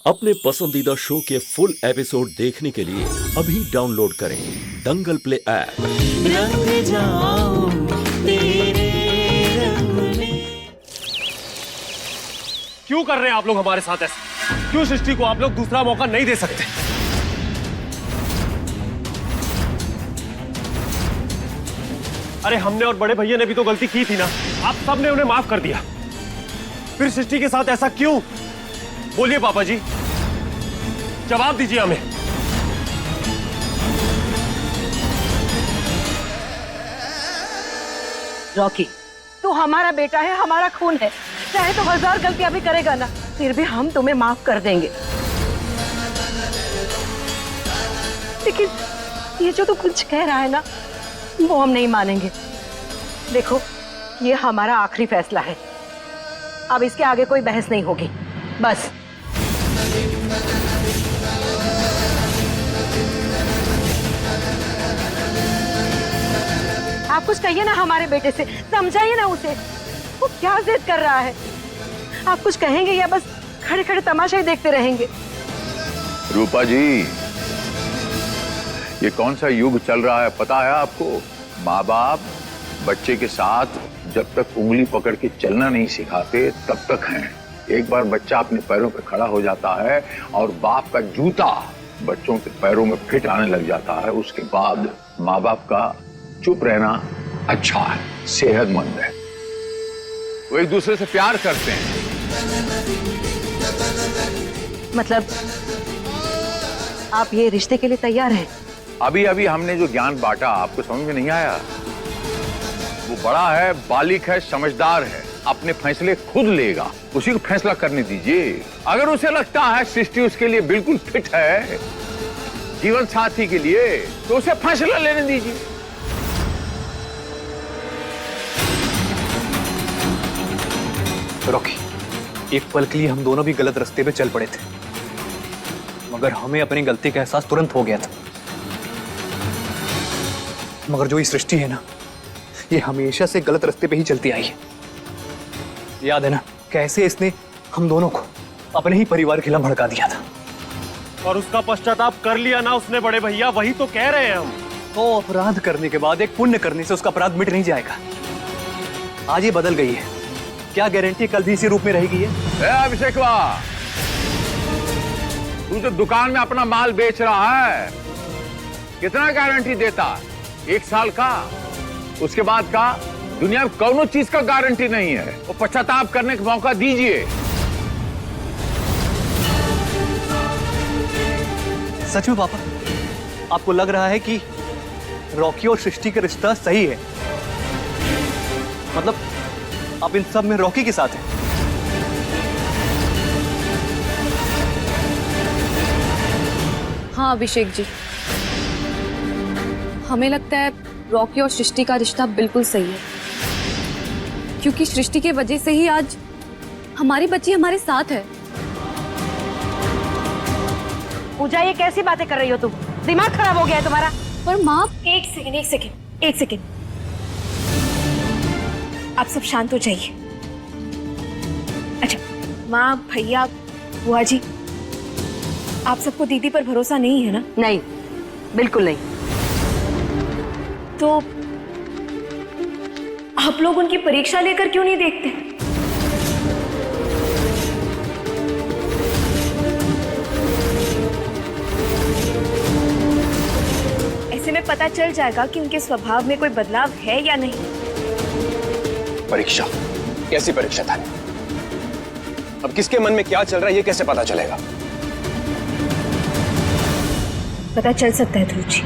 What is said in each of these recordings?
अपने पसंदीदा शो के फुल एपिसोड देखने के लिए अभी डाउनलोड करें दंगल प्ले ऐप। रंग जाऊं तेरे रंग में। क्यों कर रहे हैं आप लोग हमारे साथ ऐसा? क्यों सृष्टि को आप लोग दूसरा मौका नहीं दे सकते? अरे हमने और बड़े भैया ने भी तो गलती की थी ना, आप सबने उन्हें माफ कर दिया, फिर सृष्टि के साथ ऐसा क्यों? बोलिए पापा जी, जवाब दीजिए हमें। रॉकी, तू हमारा बेटा है, हमारा खून है, चाहे तो 1000 गलतियां भी करेगा ना, फिर भी हम तुम्हें माफ कर देंगे। लेकिन ये जो तू कुछ कह रहा है ना, वो हम नहीं मानेंगे। देखो, ये हमारा आखिरी फैसला है, अब इसके आगे कोई बहस नहीं होगी, बस। आप कुछ कहिए ना हमारे बेटे से, समझाइए ना उसे, वो क्या जिद कर रहा है। आप कुछ कहेंगे या बस खड़े खड़े तमाशा ही देखते रहेंगे? रूपा जी, ये कौन सा युग चल रहा है पता है आपको? माँ बाप बच्चे के साथ जब तक उंगली पकड़ के चलना नहीं सिखाते तब तक हैं। एक बार बच्चा अपने पैरों पे खड़ा हो जाता है और बाप का जूता बच्चों के पैरों में फिट आने लग जाता है, उसके बाद माँ बाप का चुप रहना अच्छा है, सेहतमंद है। वो एक दूसरे से प्यार करते हैं। मतलब आप ये रिश्ते के लिए तैयार हैं? अभी अभी हमने जो ज्ञान बांटा आपको समझ में नहीं आया? वो बड़ा है, बालिक है, समझदार है, अपने फैसले खुद लेगा, उसी को फैसला करने दीजिए। अगर उसे लगता है सृष्टि उसके लिए बिल्कुल फिट है जीवन साथी के लिए, तो उसे फैसला लेने दीजिए। रॉकी, एक पल के लिए हम दोनों भी गलत रास्ते पे चल पड़े थे, मगर हमें अपनी गलती का एहसास तुरंत हो गया था। मगर जो ये सृष्टि है ना, ये हमेशा से गलत रास्ते पे ही चलती आई है। याद है ना कैसे इसने हम दोनों को अपने ही परिवार के खिलाफ भड़का दिया था। और उसका पश्चाताप कर लिया ना उसने बड़े भैया, वही तो कह रहे हैं हम। तो अपराध करने के बाद एक पुण्य करने से उसका अपराध मिट नहीं जाएगा। आज ये बदल गई है, क्या गारंटी कल भी इसी रूप में रहेगी? अभिषेक, तू तो दुकान में अपना माल बेच रहा है, कितना गारंटी देता? 1 साल का, उसके बाद का? दुनिया में कौनो चीज का गारंटी नहीं है। वो पश्चाताप करने का मौका दीजिए। सच में पापा, आपको लग रहा है कि रॉकी और सृष्टि का रिश्ता सही है? मतलब आप इन सब में रॉकी के साथ हैं? हाँ अभिषेक जी, हमें लगता है रॉकी और सृष्टि का रिश्ता बिल्कुल सही है, क्योंकि सृष्टि के वजह से ही आज हमारी बच्ची हमारे साथ है। पूजा, ये कैसी बातें कर रही हो तुम? दिमाग खराब हो गया है तुम्हारा? पर माँ, एक सेकेंड, आप सब शांत हो जाइए। अच्छा माँ, भैया, बुआ जी, आप सबको दीदी पर भरोसा नहीं है ना? नहीं, बिल्कुल नहीं। तो आप लोग उनकी परीक्षा लेकर क्यों नहीं देखते? ऐसे में पता चल जाएगा कि उनके स्वभाव में कोई बदलाव है या नहीं। परीक्षा? कैसी परीक्षा था? अब किसके मन में क्या चल रहा है ये कैसे पता चलेगा? पता चल सकता है ध्रुव जी।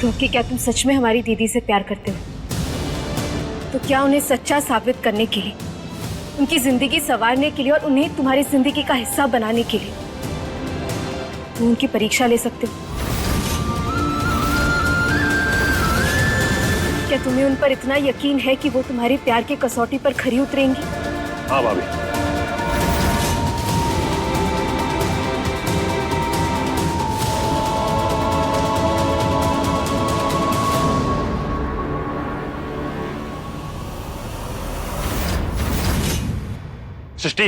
रॉकी, क्या तुम सच में हमारी दीदी से प्यार करते हो? तो क्या उन्हें सच्चा साबित करने के लिए, उनकी जिंदगी संवारने के लिए और उन्हें तुम्हारी जिंदगी का हिस्सा बनाने के लिए तुम उनकी परीक्षा ले सकते हो? क्या तुम्हें उन पर इतना यकीन है कि वो तुम्हारे प्यार की कसौटी पर खरी उतरेंगी? हाँ भाभी। सृष्टि,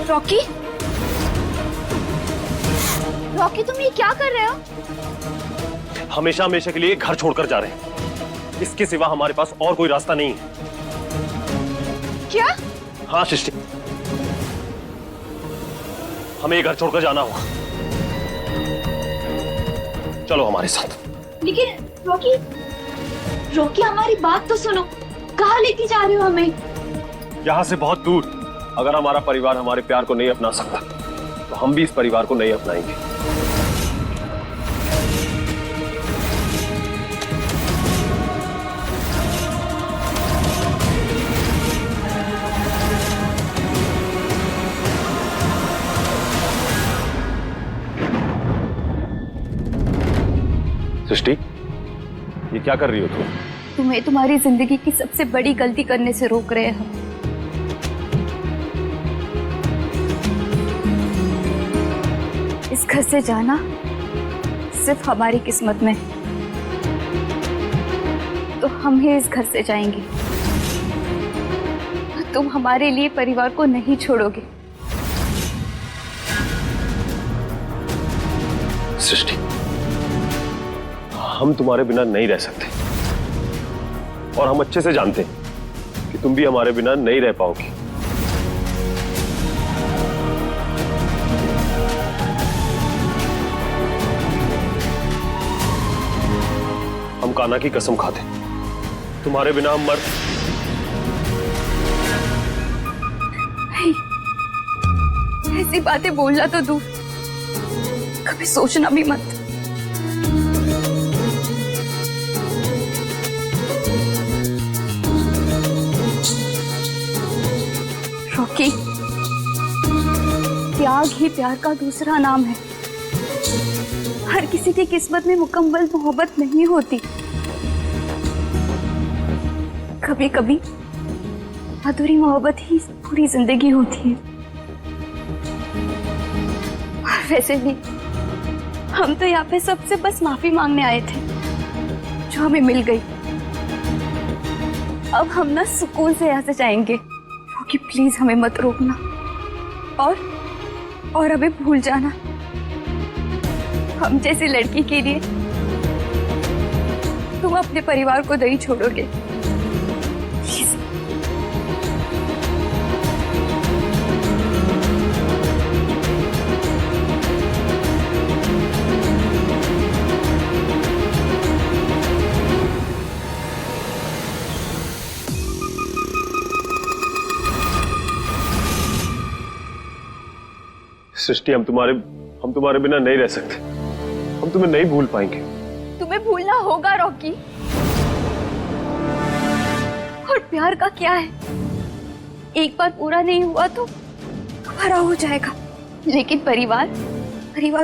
रॉकी, रॉकी तुम ये क्या कर रहे हो? हमेशा हमेशा के लिए घर छोड़कर जा रहे हैं। इसके सिवा हमारे पास और कोई रास्ता नहीं है। क्या? हाँ सृष्टि, हमें ये घर छोड़कर जाना होगा। चलो हमारे साथ। लेकिन रॉकी, रॉकी हमारी बात तो सुनो, कहाँ लेके जा रहे हो हमें? यहां से बहुत दूर। अगर हमारा परिवार हमारे प्यार को नहीं अपना सकता तो हम भी इस परिवार को नहीं अपनाएंगे। सृष्टि, ये क्या कर रही हो तुम? तुम्हें तुम्हारी जिंदगी की सबसे बड़ी गलती करने से रोक रहे हैं हम। इस घर से जाना सिर्फ हमारी किस्मत में, तो हम ही इस घर से जाएंगे। तुम हमारे लिए परिवार को नहीं छोड़ोगे। सृष्टि, हम तुम्हारे बिना नहीं रह सकते और हम अच्छे से जानते हैं कि तुम भी हमारे बिना नहीं रह पाओगी। हम कान्हा की कसम खाते, तुम्हारे बिना हम मर। ऐसी बातें बोलना तो दूर, कभी सोचना भी मत। रॉकी, त्याग ही प्यार का दूसरा नाम है। हर किसी की किस्मत में मुकम्मल मोहब्बत नहीं होती। कभी कभी अधूरी मोहब्बत ही पूरी जिंदगी होती है। और वैसे भी हम तो यहाँ पे सबसे बस माफी मांगने आए थे, जो हमें मिल गई। अब हम ना सुकून से यहाँ से जाएंगे। कि प्लीज हमें मत रोकना और हमें भूल जाना। हम जैसी लड़की के लिए तुम अपने परिवार को नहीं छोड़ोगे। प्लीज। सृष्टि, हम तुम्हारे बिना नहीं रह सकते। हम तुम्हें नहीं भूल पाएंगे। तुम्हें भूलना होगा रॉकी। और प्यार का क्या है, एक बार पूरा नहीं हुआ तो दोबारा हो जाएगा। लेकिन परिवार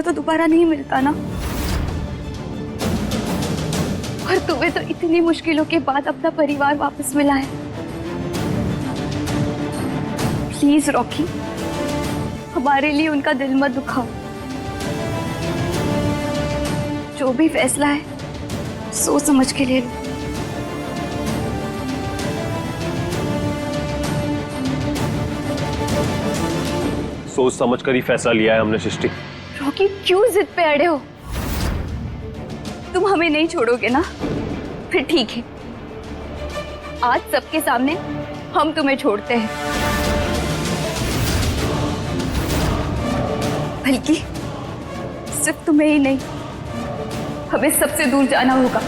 तो दोबारा नहीं मिलता ना। और तुम्हें तो इतनी मुश्किलों के बाद अपना परिवार वापस मिला है। प्लीज रॉकी, हमारे लिए उनका दिल मत दुखाओ। जो भी फैसला है सोच समझ के ले लो। सोच समझ कर ही फैसला लिया है हमने सृष्टि। रॉकी, क्यों जिद पे अड़े हो? तुम हमें नहीं छोड़ोगे ना? फिर ठीक है, आज सबके सामने हम तुम्हें छोड़ते हैं। बल्कि सिर्फ तुम्हें ही नहीं, हमें सबसे दूर जाना होगा।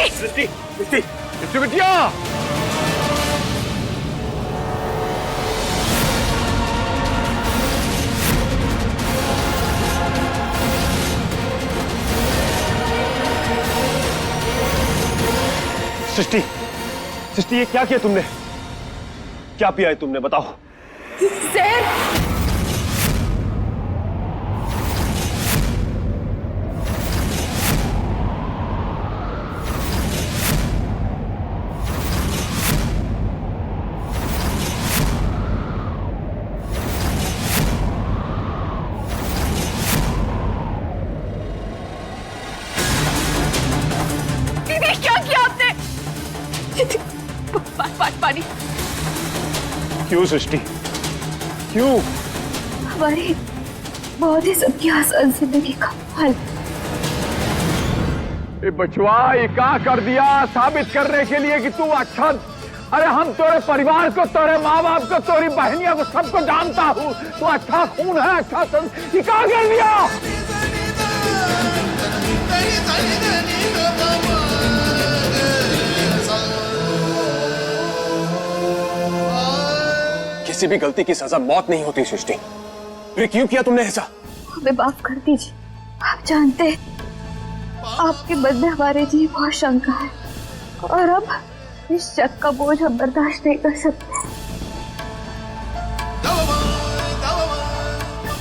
सृष्टि, सृष्टि, सृष्टि, सृष्टि बिटिया। सृष्टि, सृष्टि ये क्या किया तुमने? क्या पिया है तुमने, बताओ। जहर। दीदी क्या किया आपने? पानी। क्यों सृष्टि, क्यों? हमारी बहुत ही सबकी आसान जिंदगी का हल। ए बचवा, ये क्या कर दिया? साबित करने के लिए कि तू अच्छा, अरे हम तेरे परिवार को, तेरे माँ बाप को, तेरी बहनिया को, सबको जानता हूँ। तू अच्छा खून है, अच्छा ये क्या कर दिया? किसी भी गलती की सजा मौत नहीं होती सृष्टि। फिर क्यों किया तुमने ऐसा? हमें माफ कर दीजिए। आप जानते हैं आपके मन में हमारे लिए बहुत शंका है और अब इस शक का बोझ हम बर्दाश्त नहीं कर सकते।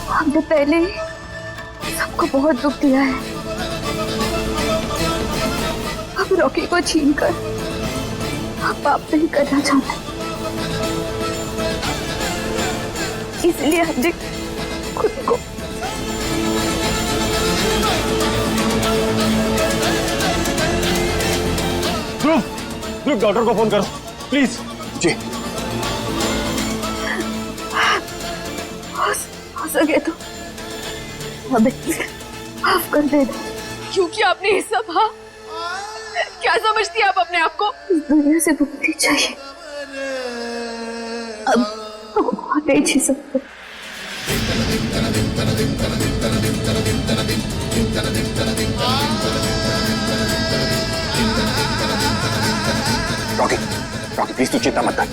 हमने पहले ही सबको बहुत दुख दिया है। अब रॉकी को छीनकर हम पाप नहीं करना चाहते, इसलिए हमने खुद को ध्रुव, डॉक्टर को फोन करो प्लीज। जी। हो सके तो हमें माफ कर दे। क्योंकि आपने ये सब, हाँ, क्या समझती है आप अपने आप को? इस दुनिया से मुक्ति चाहिए। अब हम नहीं जी सकते। रॉकी, रॉकी प्लीज तू चिंता मत कर,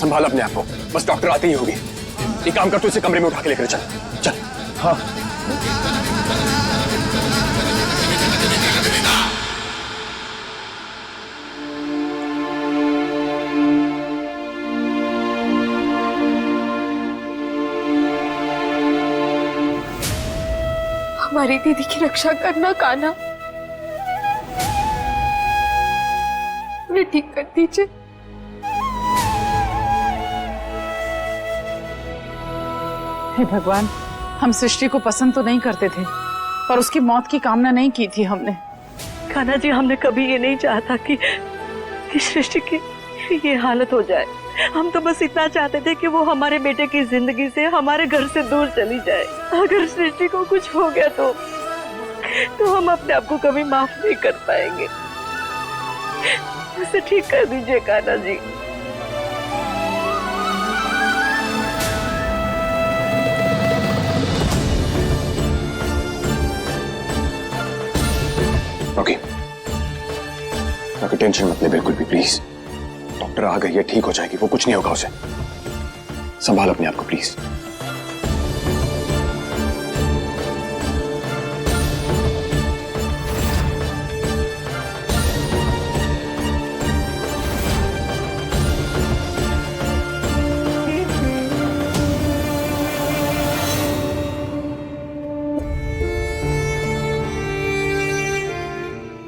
संभाल अपने आप को, बस डॉक्टर आते ही होगी। एक काम कर, तू इसे कमरे में उठा के लेकर चल। चल। हाँ। हमारी दीदी की रक्षा करना कान्हा, उन्हें ठीक कर दीजिए। हे भगवान, हम सृष्टि को पसंद तो नहीं करते थे, पर उसकी मौत की कामना नहीं की थी हमने। कान्हा जी, हमने कभी ये नहीं चाहा था कि सृष्टि की ये हालत हो जाए। हम तो बस इतना चाहते थे कि वो हमारे बेटे की जिंदगी से, हमारे घर से दूर चली जाए। अगर सृष्टि को कुछ हो गया तो हम अपने आप को कभी माफ नहीं कर पाएंगे। उसे ठीक कर दीजिए Kanha ji. Rocky, Rocky tension मत ले बिल्कुल भी प्लीज। डॉक्टर आ गई है, ठीक हो जाएगी, वो कुछ नहीं होगा उसे। संभाल अपने आप को प्लीज।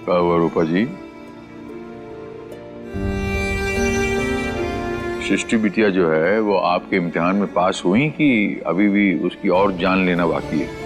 क्या हुआ रूपा जी? सृष्टि बिटिया जो है वो आपके इम्तिहान में पास हुई कि अभी भी उसकी और जान लेना बाकी है?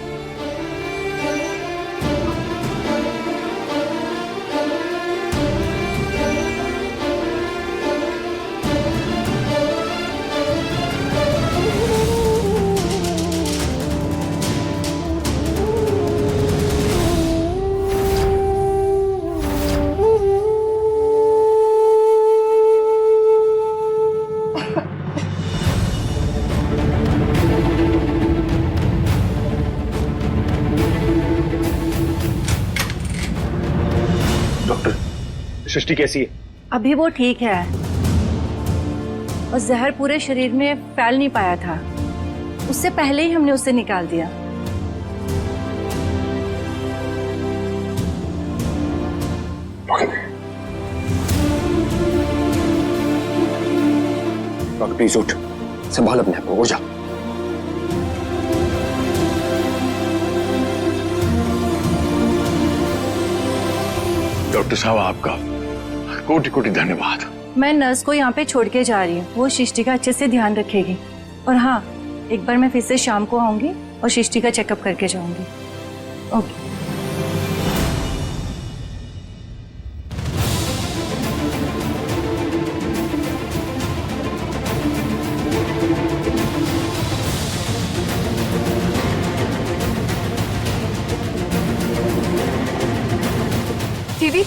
सृष्टि कैसी है? अभी वो ठीक है और जहर पूरे शरीर में फैल नहीं पाया था, उससे पहले ही हमने उसे निकाल दिया। रॉकी प्लीज उठ, संभाल अपने आप को, उठ जा। डॉक्टर साहब आपका कोटि कोटि धन्यवाद। मैं नर्स को यहाँ पे छोड़ के जा रही हूँ, वो सृष्टि का अच्छे से ध्यान रखेगी। और हाँ, एक बार मैं फिर से शाम को आऊंगी और सृष्टि का चेकअप करके जाऊंगी। ओके। दीदी,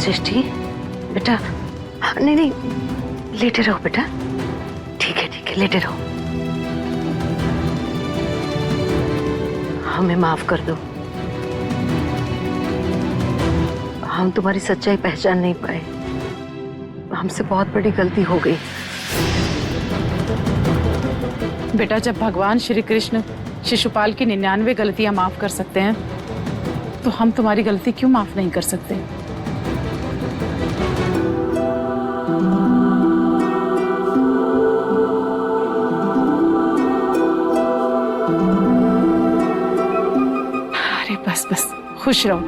सृष्टि बेटा, नहीं नहीं, लेटे रहो बेटा। ठीक है, लेटे रहो। हमें माफ कर दो, हम तुम्हारी सच्चाई पहचान नहीं पाए, हमसे बहुत बड़ी गलती हो गई। बेटा, जब भगवान श्री कृष्ण शिशुपाल की 99 गलतियां माफ कर सकते हैं, तो हम तुम्हारी गलती क्यों माफ नहीं कर सकते? अरे बस बस, खुश रहो।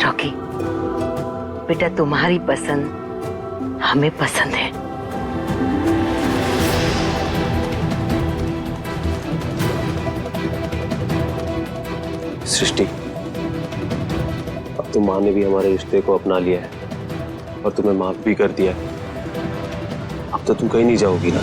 रॉकी बेटा, तुम्हारी पसंद हमें पसंद है। सृष्टि, अब तो माँ ने भी हमारे रिश्ते को अपना लिया है और तुम्हें माफ भी कर दिया है। अब तो तुम कहीं नहीं जाओगी ना?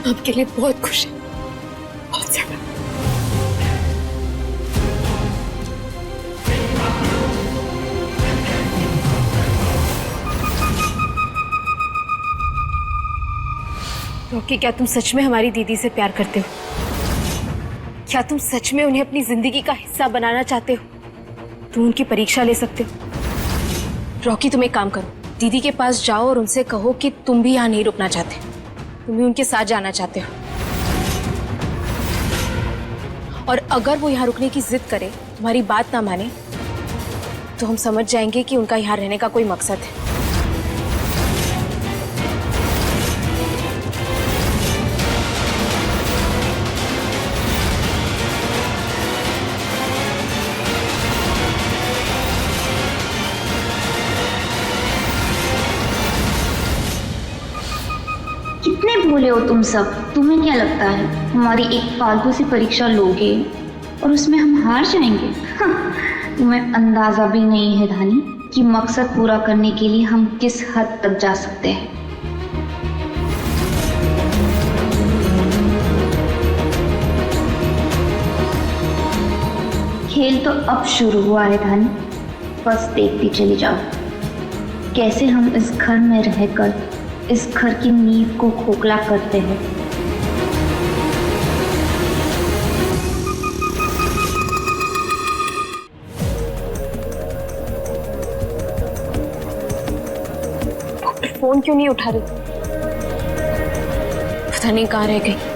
आपके लिए बहुत खुश है, बहुत ज्यादा। रॉकी, क्या तुम सच में हमारी दीदी से प्यार करते हो? क्या तुम सच में उन्हें अपनी जिंदगी का हिस्सा बनाना चाहते हो? तुम उनकी परीक्षा ले सकते हो। रॉकी, तुम एक काम करो, दीदी के पास जाओ और उनसे कहो कि तुम भी यहाँ नहीं रुकना चाहते, तुम भी उनके साथ जाना चाहते हो। और अगर वो यहाँ रुकने की जिद करे, तुम्हारी बात ना माने, तो हम समझ जाएंगे कि उनका यहाँ रहने का कोई मकसद है। कितने भोले हो तुम सब। तुम्हें क्या लगता है हमारी एक फालतू सी परीक्षा लोगे और उसमें हम हार जाएंगे? तुम्हें अंदाजा भी नहीं है धानी कि मकसद पूरा करने के लिए हम किस हद तक जा सकते हैं। खेल तो अब शुरू हुआ है धानी, बस देखती चली जाओ कैसे हम इस घर में रहकर इस घर की नींव को खोखला करते हैं। फोन क्यों नहीं उठा रही? पता नहीं कहाँ रह गई।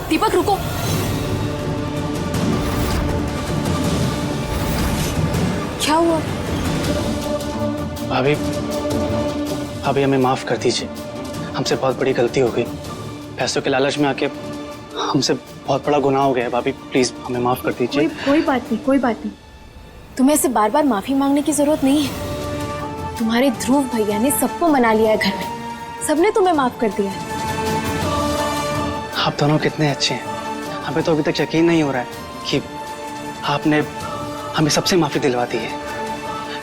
दीपक, रुको। क्या हुआ? भाभी, हमें माफ कर दीजिए, हमसे बहुत बड़ी गलती हो गई। पैसों के लालच में आके हमसे बहुत बड़ा गुनाह हो गया है भाभी, प्लीज हमें माफ कर दीजिए। कोई बात नहीं, कोई बात नहीं। तुम्हें ऐसे बार बार माफी मांगने की जरूरत नहीं है। तुम्हारे ध्रुव भैया ने सबको मना लिया है घर में, सबने तुम्हें माफ कर दिया है। आप दोनों कितने अच्छे हैं। हमें तो अभी तक यकीन नहीं हो रहा है कि आपने हमें सबसे माफी दिलवा दी है,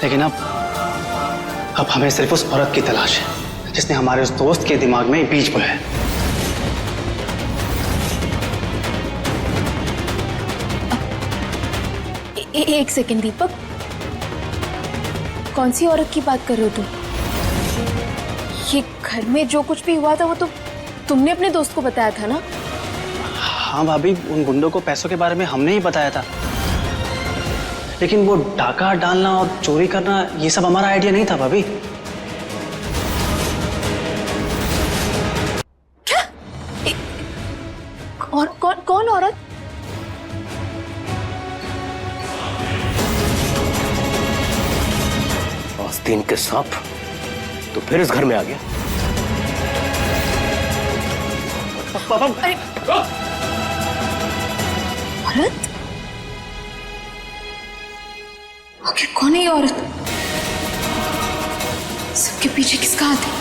लेकिन अब हमें सिर्फ उस औरत की तलाश है जिसने हमारे उस दोस्त के दिमाग में बीज बोया है। एक सेकंड दीपक, कौन सी औरत की बात कर रहे हो तुम? ये घर में जो कुछ भी हुआ था वो तो तुमने अपने दोस्त को बताया था ना? हाँ भाभी, उन गुंडों को पैसों के बारे में हमने ही बताया था, लेकिन वो डाका डालना और चोरी करना ये सब हमारा आइडिया नहीं था भाभी। क्या? और कौन औरत? आस्तीन के सांप तो फिर इस घर में आ गया। पापा, औरत? आखिर कौन है ये औरत? सबके पीछे किसका हाथ है?